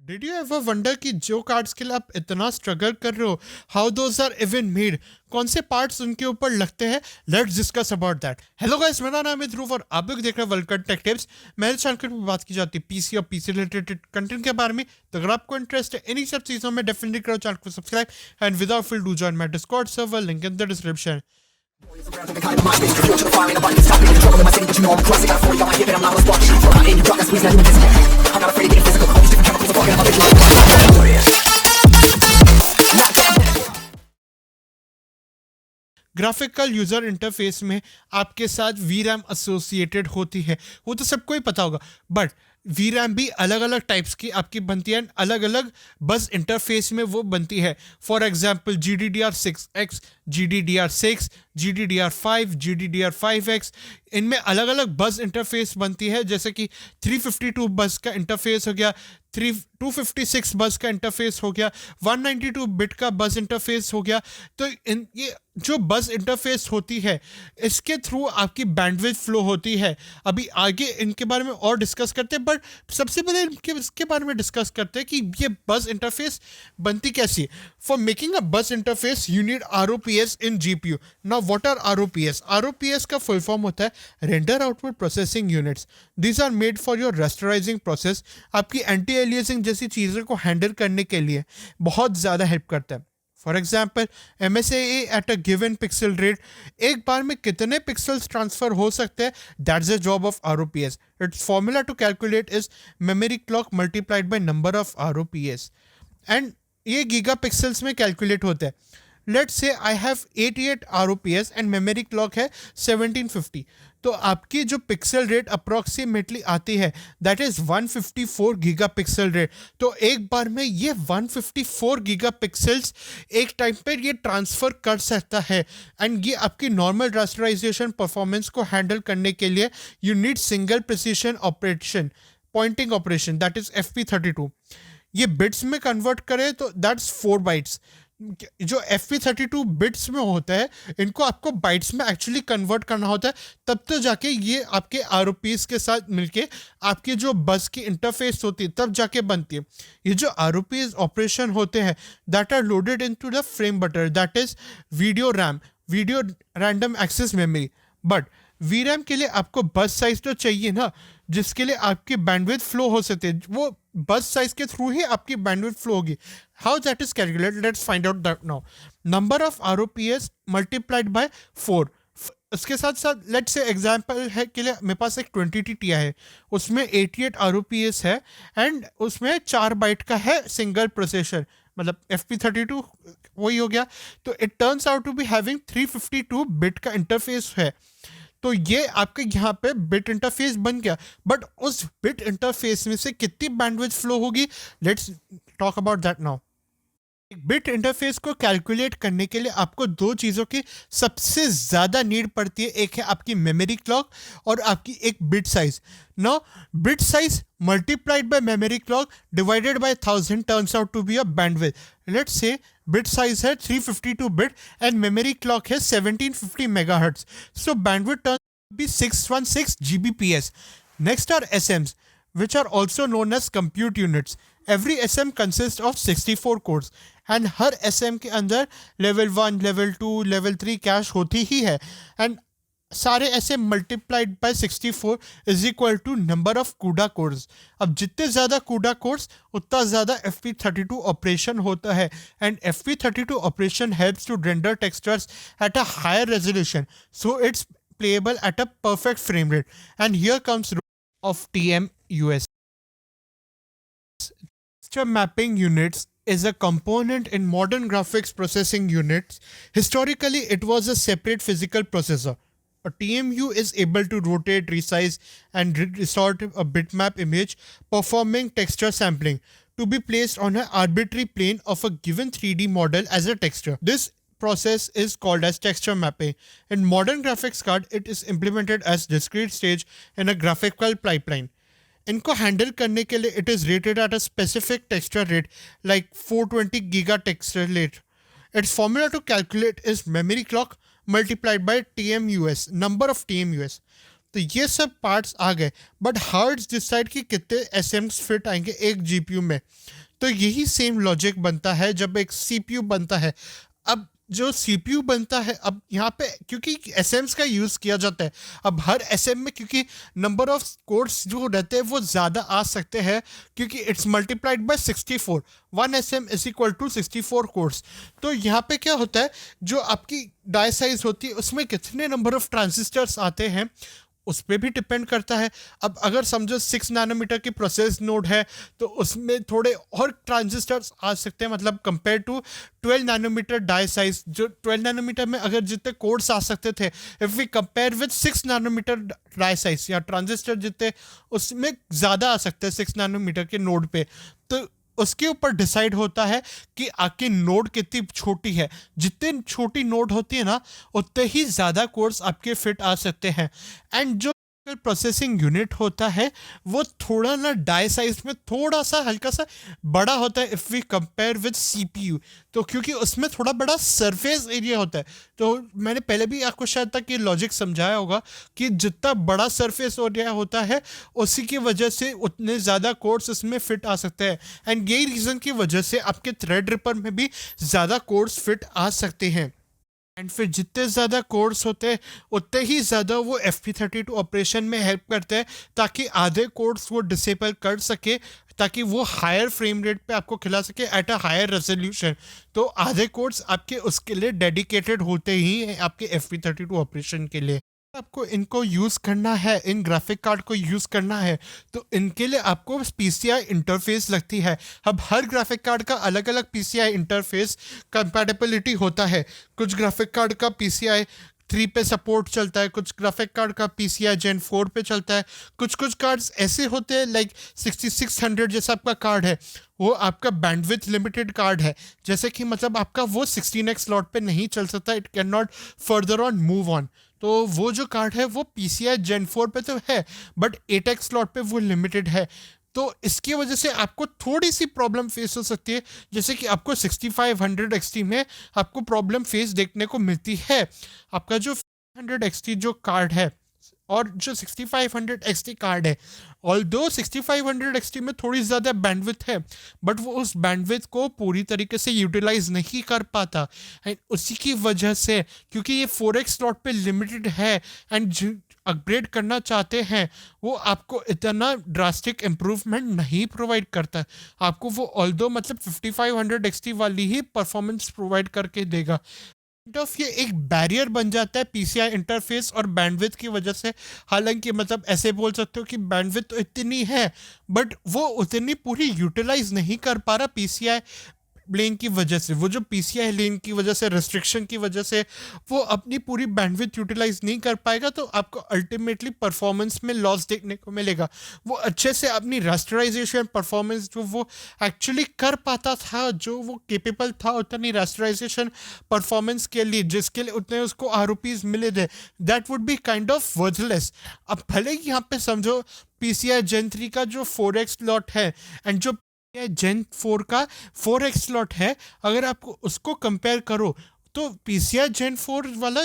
Did you ever wonder कि जो cards के लिए आप इतना स्ट्रगल कर रहे हो, how those are even made, कौन से पार्ट्स उनके ऊपर लगते हैं? Let's discuss about that. Hello guys, मेरा नाम है ध्रुव और आप लोग देख रहे हैं वर्ल्ड टेक टिप्स। मेरे चैनल में बात की जाती है पीसी और पीसी रिलेटेड कंटेंट के बारे में। तो अगर आपको इंटरेस्ट है इन्हीं सब चीज़ों में, डेफिनेटली करो चैनल को subscribe and without fail do join my Discord server, link in the description. Graphical user interface में आपके साथ वी रैम एसोसिएटेड होती है, वो तो सबको ही पता होगा। बट वी रैम भी अलग अलग टाइप्स की आपकी बनती है, अलग अलग बस इंटरफेस में वो बनती है। For example GDDR6X, GDDR6, GDDR5, GDDR5X, इनमें अलग अलग बस इंटरफेस बनती है। जैसे कि 352 बस का इंटरफेस हो गया, 256 बस का इंटरफेस हो गया, 192 बिट का बस इंटरफेस हो गया। तो ये जो बस इंटरफेस होती है, इसके थ्रू आपकी बैंडविड्थ फ्लो होती है। अभी आगे इनके बारे में और डिस्कस करते हैं, बट सबसे पहले इसके बारे में डिस्कस करते हैं कि ये बस इंटरफेस बनती कैसी है। For making a bus interface you need ROPS in GPU। Now what are ROPS? ROPS का फुल फॉर्म होता है render output processing units. These are made for your rasterising process. आपकी एंटी एलियासिंग जैसी चीज़ों को हैंडल करने के लिए बहुत ज़्यादा हेल्प करता है। For example MSAA at a given pixel rate, एक बार में कितने पिक्सल्स ट्रांसफर हो सकते हैं, that's the job of ROPS। It's formula to calculate is memory clock multiplied by number of ROPS, and ये गीगा पिक्सल्स में कैलकुलेट होता है। Let's say I have 88 ROPS and memory clock है 1750, तो आपकी जो पिक्सल रेट अप्रॉक्सीमेटली आती है that is 154 giga pixel rate. तो एक बार में ये 154 गीगा पिक्सल्स एक टाइम पर ये ट्रांसफ़र कर सकता है। एंड ये आपकी नॉर्मल रास्टराइजेशन परफॉर्मेंस को हैंडल करने के लिए you need single precision operation, pointing operation, that is FP32। ये बिट्स में कन्वर्ट करें तो दैट्स 4 बाइट्स। जो FP32 बिट्स में होता है, इनको आपको बाइट्स में एक्चुअली कन्वर्ट करना होता है, तब तो जाके ये आपके ROPs के साथ मिलके आपकी जो बस की इंटरफेस होती है तब जाके बनती है। ये जो ROPs ऑपरेशन होते हैं that are loaded into the frame buffer, that is video RAM, video random access memory. But VRAM के लिए आपको बस साइज तो चाहिए ना, जिसके लिए आपकी बैंडविड्थ फ्लो हो सकती है। वो बस साइज के थ्रू ही आपकी बैंडविड्थ फ्लो होगी। How that is calculated, let's find out that now. Number of ROPS multiplied by 4। इसके साथ साथ लेट्स से एग्जांपल है के लिए मेरे पास एक 20T Ti है, उसमें 88 ROPS है एंड उसमें 4 बाइट का है सिंगल प्रोसेसर, मतलब FP32 वही हो गया। तो it turns out to be having 352 bit का इंटरफेस है। तो ये आपके यहाँ पे बिट इंटरफेस बन गया, बट उस बिट इंटरफेस में से कितनी बैंडविड्थ फ्लो होगी, let's talk about that now. एक बिट इंटरफेस को कैलकुलेट करने के लिए आपको दो चीज़ों की सबसे ज़्यादा नीड पड़ती है, एक है आपकी मेमोरी क्लॉक और आपकी एक bit size. Now bit size multiplied by memory clock divided by 1000 turns out to be a bandwidth. Let's say bit size है 352 बिट एंड मेमोरी क्लॉक है 1750 megahertz, so bandwidth turn be 616 Gbps. Next are SMs, which are also known as compute units. Every SM consists of 64 cores and her SM के अंदर level 1, level 2, level 3 cash होती ही है, and सारे SM multiplied by 64 is equal to number of CUDA cores. अब जितने ज़्यादा कूडा course उतना ज़्यादा FP32 ऑपरेशन होता है, and FP32 operation helps to render textures at a higher resolution, so it's playable at a perfect frame rate. And here comes role of TMUS. Texture mapping units is a component in modern graphics processing units. Historically, it was a separate physical processor. A TMU is able to rotate, resize, and distort a bitmap image, performing texture sampling to be placed on an arbitrary plane of a given 3D model as a texture. This process is called as texture mapping. In modern graphics card, it is implemented as discrete stage in a graphical pipeline. इनको handle करने के लिए it is rated at a specific texture rate like 420 giga texture rate. Its formula to calculate is memory clock multiplied by TMUS, number of TMUS. तो ये सब parts आ गए, but हार्ड्स decide कि कितने एसएम्स फिट आएंगे एक जीपीयू में। तो यही सेम लॉजिक बनता है जब एक सीपीयू बनता है। अब जो सीपीयू बनता है, अब यहाँ पे क्योंकि एसएम्स का यूज़ किया जाता है, अब हर एसएम में क्योंकि नंबर ऑफ कोड्स जो रहते हैं वो ज़्यादा आ सकते हैं, क्योंकि it's multiplied by 64। 1 SM = 64 codes. तो यहाँ पे क्या होता है, जो आपकी डाई साइज होती है उसमें कितने नंबर ऑफ ट्रांजिस्टर्स आते हैं उस पर भी डिपेंड करता है। अब अगर समझो 6 नैनोमीटर की प्रोसेस नोड है, तो उसमें थोड़े और ट्रांजिस्टर्स आ सकते हैं, मतलब compare to 12 nanometer die size. जो 12 नैनोमीटर में अगर जितने कोड्स आ सकते थे, if we compare with 6 nanometer die size या ट्रांजिस्टर जितने, उसमें ज़्यादा आ सकते हैं 6 नैनोमीटर के नोड पे। तो उसके ऊपर डिसाइड होता है कि आपकी नोड कितनी छोटी है। जितनी छोटी नोड होती है ना, उतने ही ज़्यादा कोड्स आपके फिट आ सकते हैं। एंड जो प्रोसेसिंग यूनिट होता है वो थोड़ा ना डाई साइज में थोड़ा सा हल्का सा बड़ा होता है if we compare with CPU. तो क्योंकि उसमें थोड़ा बड़ा सरफेस एरिया होता है, तो मैंने पहले भी आपको शायद तक ये लॉजिक समझाया होगा कि जितना बड़ा सरफेस एरिया होता है उसी की वजह से उतने ज़्यादा कोड्स इसमें फिट आ सकते हैं। एंड यही रीज़न की वजह से आपके थ्रेड रिपर में भी ज़्यादा कोड्स फिट आ सकते हैं। एंड फिर जितने ज़्यादा कोड्स होते हैं उतने ही ज़्यादा वो FP32 ऑपरेशन में हेल्प करते हैं, ताकि आधे कोड्स वो डिसेबल कर सके, ताकि वो हायर फ्रेम रेट पे आपको खिला सके एट अ हायर रेजोल्यूशन। तो आधे कोड्स आपके उसके लिए डेडिकेटेड होते ही हैं, आपके FP32 ऑपरेशन के लिए। आपको इनको यूज़ करना है, इन ग्राफिक कार्ड को यूज़ करना है, तो इनके लिए आपको PCI इंटरफेस लगती है। अब हर ग्राफिक कार्ड का अलग अलग PCI इंटरफेस कंपैटिबिलिटी होता है। कुछ ग्राफिक कार्ड का PCI 3 पे सपोर्ट चलता है, कुछ ग्राफिक कार्ड का PCI Gen 4 पे चलता है। कुछ कुछ कार्ड्स ऐसे होते हैं, लाइक 6600 जैसा आपका कार्ड है, वो आपका बैंडविड्थ लिमिटेड कार्ड है। जैसे कि मतलब आपका वो 16x स्लॉट पे नहीं चल सकता, it can not further on move on. तो वो जो कार्ड है वो PCI Gen 4 पे तो है, बट 8x स्लॉट पे वो लिमिटेड है। तो इसकी वजह से आपको थोड़ी सी प्रॉब्लम फेस हो सकती है, जैसे कि आपको 6500 XT में आपको प्रॉब्लम फेस देखने को मिलती है। आपका जो 100 XT जो कार्ड है और जो 6500 XT कार्ड है, ऑल्दो 6500 XT में थोड़ी ज़्यादा बैंडविड्थ है, बट वो उस बैंडविड्थ को पूरी तरीके से यूटिलाइज नहीं कर पाता। एंड उसी की वजह से, क्योंकि ये 4x स्लॉट पे लिमिटेड है एंड अपग्रेड करना चाहते हैं, वो आपको इतना ड्रास्टिक इम्प्रूवमेंट नहीं प्रोवाइड करता। आपको वो ऑल्दो मतलब 5500 XT वाली ही परफॉर्मेंस प्रोवाइड करके देगा। ऑफ ये एक बैरियर बन जाता है PCI इंटरफेस और बैंडविड्थ की वजह से। हालांकि मतलब ऐसे बोल सकते हो कि बैंडविड्थ तो इतनी है, बट वो उतनी पूरी यूटिलाइज नहीं कर पा रहा PCI लेन की वजह से। वो जो PCI लेन की वजह से, रेस्ट्रिक्शन की वजह से वो अपनी पूरी बैंडविड्थ यूटिलाइज नहीं कर पाएगा, तो आपको अल्टीमेटली परफॉर्मेंस में लॉस देखने को मिलेगा। वो अच्छे से अपनी रास्टराइजेशन परफॉर्मेंस जो वो एक्चुअली कर पाता था, जो वो केपेबल था उतनी रास्टराइजेशन परफॉर्मेंस के लिए, जिसके लिए उतने उसको ROPs मिले थे, that would be kind of worthless. अब भले ही यहाँ पे समझो PCI Gen 3 का जो 4x स्लॉट है एंड जो Gen 4 का 4x स्लॉट है, अगर आपको उसको कंपेयर करो तो PCI Gen 4 वाला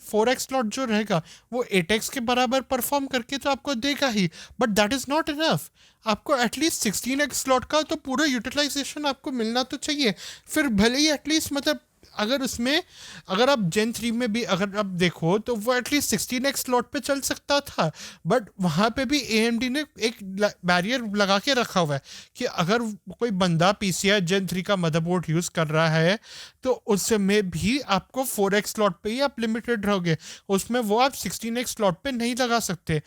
4x स्लॉट जो रहेगा वो 8x के बराबर परफॉर्म करके तो आपको देगा ही, but that is not enough. आपको एटलीस्ट 16x स्लॉट का तो पूरा यूटिलाइजेशन आपको मिलना तो चाहिए। फिर भले ही एटलीस्ट मतलब अगर उसमें, अगर आप Gen 3 में भी अगर आप देखो तो वो एटलीस्ट 16x स्लॉट पे चल सकता था, बट वहाँ पे भी AMD ने एक बैरियर लगा के रखा हुआ है कि अगर कोई बंदा PCI Gen 3 का मदरबोर्ड यूज़ कर रहा है तो उसमें भी आपको 4x स्लॉट पे ही आप लिमिटेड रहोगे, उसमें वो आप 16x स्लॉट पे नहीं लगा सकते।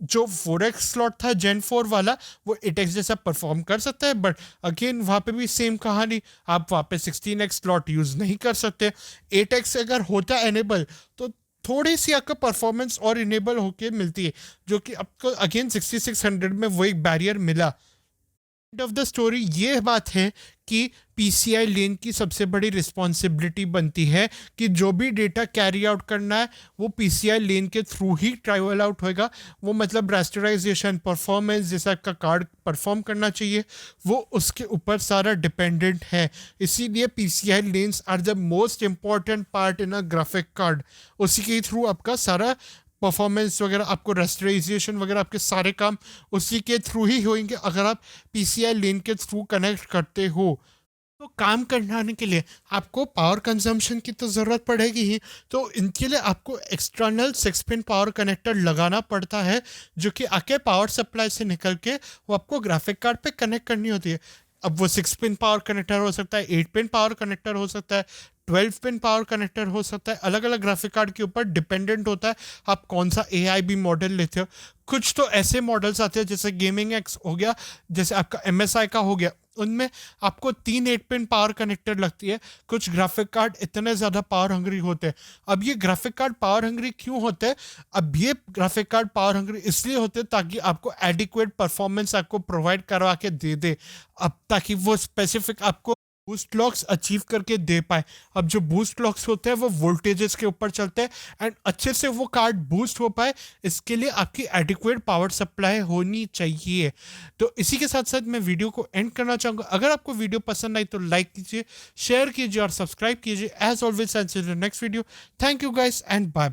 जो 4x स्लॉट था Gen 4 वाला, वो 8x जैसा परफॉर्म कर सकता है, बट अगेन वहाँ पे भी सेम कहानी, आप वहाँ पे 16x स्लॉट यूज़ नहीं कर सकते। 8x अगर होता एनेबल तो थोड़ी सी आपका परफॉर्मेंस और इनेबल होके मिलती है, जो कि आपको अगेन 6600 में वो एक बैरियर मिला। एंड ऑफ द स्टोरी ये बात है कि PCI लेन की सबसे बड़ी रिस्पॉन्सिबिलिटी बनती है कि जो भी डेटा कैरी आउट करना है वो PCI लेन के थ्रू ही ट्रैवल आउट होएगा। वो मतलब रास्टराइजेशन परफॉर्मेंस जैसा का कार्ड परफॉर्म करना चाहिए, वो उसके ऊपर सारा डिपेंडेंट है। इसीलिए PCI lanes are the most important part in a graphic card. उसी के थ्रू आपका सारा परफॉर्मेंस वगैरह, आपको रेस्टराइजेशन वगैरह, आपके सारे काम उसी के थ्रू ही होंगे अगर आप PCI लेन के थ्रू कनेक्ट करते हो। तो काम करने के लिए आपको पावर कंजम्पशन की तो ज़रूरत पड़ेगी ही, तो इनके लिए आपको एक्सटर्नल 6 पिन पावर कनेक्टर लगाना पड़ता है, जो कि आके पावर सप्लाई से निकल के वो आपको ग्राफिक कार्ड पे कनेक्ट करनी होती है। अब वो 6 पिन पावर कनेक्टर हो सकता है, 8 पिन पावर कनेक्टर हो सकता है, 12 पिन पावर कनेक्टर हो सकता है, अलग अलग ग्राफिक कार्ड के ऊपर डिपेंडेंट होता है आप कौन सा AIB मॉडल लेते हो। कुछ तो ऐसे मॉडल्स आते हैं जैसे गेमिंग एक्स हो गया, जैसे आपका MSI का हो गया, उनमें आपको 3 8 पिन पावर कनेक्टर लगती है। कुछ ग्राफिक कार्ड इतने ज़्यादा पावर हंग्री होते हैं। अब ये ग्राफिक कार्ड पावर हंग्री क्यों होते हैं? अब ये ग्राफिक कार्ड पावर हंग्री इसलिए होते हैं ताकि आपको एडिक्वेट परफॉर्मेंस आपको प्रोवाइड करवा के दे दे, अब ताकि वो स्पेसिफिक आपको बूस्ट लॉक्स अचीव करके दे पाए। अब जो बूस्ट लॉक्स होते हैं वो वोल्टेजेस के ऊपर चलते हैं, एंड अच्छे से वो कार्ड बूस्ट हो पाए इसके लिए आपकी एडिक्वेट पावर सप्लाई होनी चाहिए। तो इसी के साथ साथ मैं वीडियो को एंड करना चाहूँगा। अगर आपको वीडियो पसंद आई तो लाइक कीजिए, शेयर कीजिए और सब्सक्राइब कीजिए। As always next video. Thank you guys and bye.